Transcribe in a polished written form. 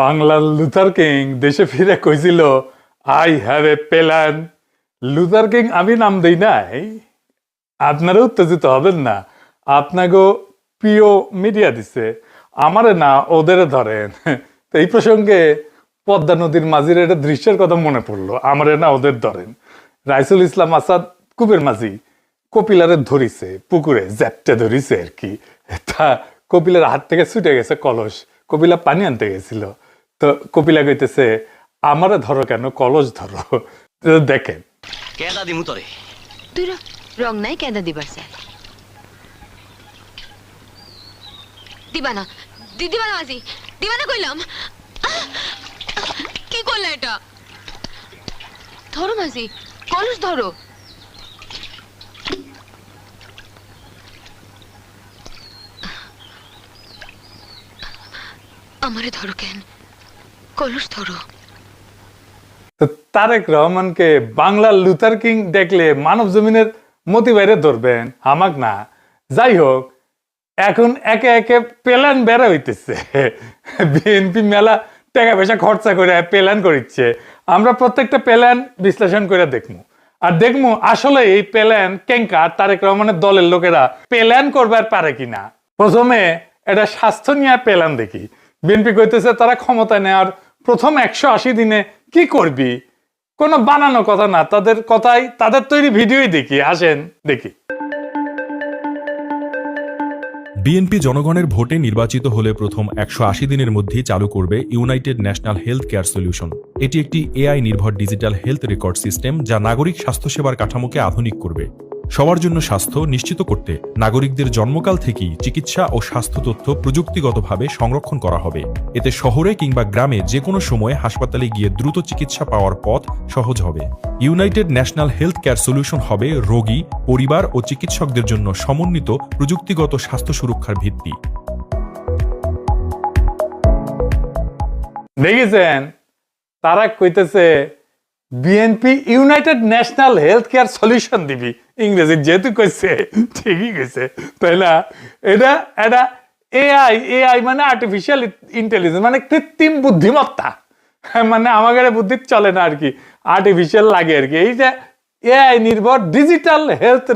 বাংলার Luther king দেশে ফিরে কইছিল I have a plan. Luther king আমি নাম দেই নাই, আপনারা উত্তেজিত হবেন না। আপনাকে প্রিয় মিডিয়া দিছে, আমারে না ওদের ধরেন। তো এই প্রসঙ্গে পদ্মা নদীর মাঝির একটা দৃশ্যের কথা মনে পড়লো, আমারে না ওদের ধরেন। রাইসুল ইসলাম আসাদ কুবের মাঝি কপিলারে ধরিছে, পুকুরে জ্যাপটে ধরিছে আর কি। তা কপিলার হাত থেকে ছুটে গেছে কলস, কপিলা পানি আনতে গেছিল। তো কপিলা কইতেছে আমারে ধরো কেন, কলস ধরো। দেখেন কেদা দিমু তরে তুই রং নাই কেদা দিবার স্যার দিবানা দিদিবানা মাঝি দিবানা কইলাম। কি করলে এটা? ধরো মাঝি, কলস ধরো। আমারে ধরো কেন, কলস ধরো। তারেক রহমানকে বাংলার লুথার কিং দেখলে মানব জমিনের মতি বাইরে ধরবেন, হামাক না। যাই হোক, এখন একে একে প্ল্যান বেড়া হইতেছে। বিএনপি মেলা টাকা পয়সা খরচা করে প্ল্যান করিচ্ছে। আমরা প্রত্যেকটা প্ল্যান বিশ্লেষণ করে দেখবো, আর দেখবো আসলে এই প্ল্যান কেঙ্কা তারেক রহমানের দলের লোকেরা প্ল্যান করবার পারে কিনা। প্রথমে এটা স্বাস্থ্য নিয়ে প্ল্যান দেখি। বিএনপি কইতেছে তারা ক্ষমতা নেওয়ার প্রথম 180 দিনে কি করবি, কোনো বানানো কথা না, তাদের কথাই, তাদের তৈরি ভিডিওই দেখি। আসেন দেখি। বিএনপি জনগণের ভোটে নির্বাচিত হলে প্রথম 180 দিনের মধ্যেই চালু করবে United national health care solution. এটি একটি এআই নির্ভর ডিজিটাল হেলথ রেকর্ড সিস্টেম, যা নাগরিক স্বাস্থ্যসেবার কাঠামোকে আধুনিক করবে। সবার জন্য স্বাস্থ্য নিশ্চিত করতে নাগরিকদের জন্মকাল থেকেই চিকিৎসা ও স্বাস্থ্য তথ্য প্রযুক্তিগতভাবে সংরক্ষণ করা হবে। এতে শহরে কিংবা গ্রামে যে কোনো সময়ে হাসপাতালে গিয়ে দ্রুত চিকিৎসা পাওয়ার পথ সহজ হবে। United national health care solution হবে রোগী, পরিবার ও চিকিৎসকদের জন্য সমন্বিত প্রযুক্তিগত স্বাস্থ্য সুরক্ষার ভিত্তি। দেখেছেন, তারা কইতেছে BNP United national health care solution দিবি। ইংরেজি যেহেতু কইছে, ঠিকই কইছে, তাই না? এটা এটা এআই, এআই মানে আর্টিফিশিয়াল ইন্টেলিজেন্স, মানে কৃত্রিম বুদ্ধিমত্তা। মানে আমাদের বুদ্ধি চলে না আর কি, আর্টিফিশিয়াল লাগে আর কি। এই যে এআই নির্ভর ডিজিটাল হেলথ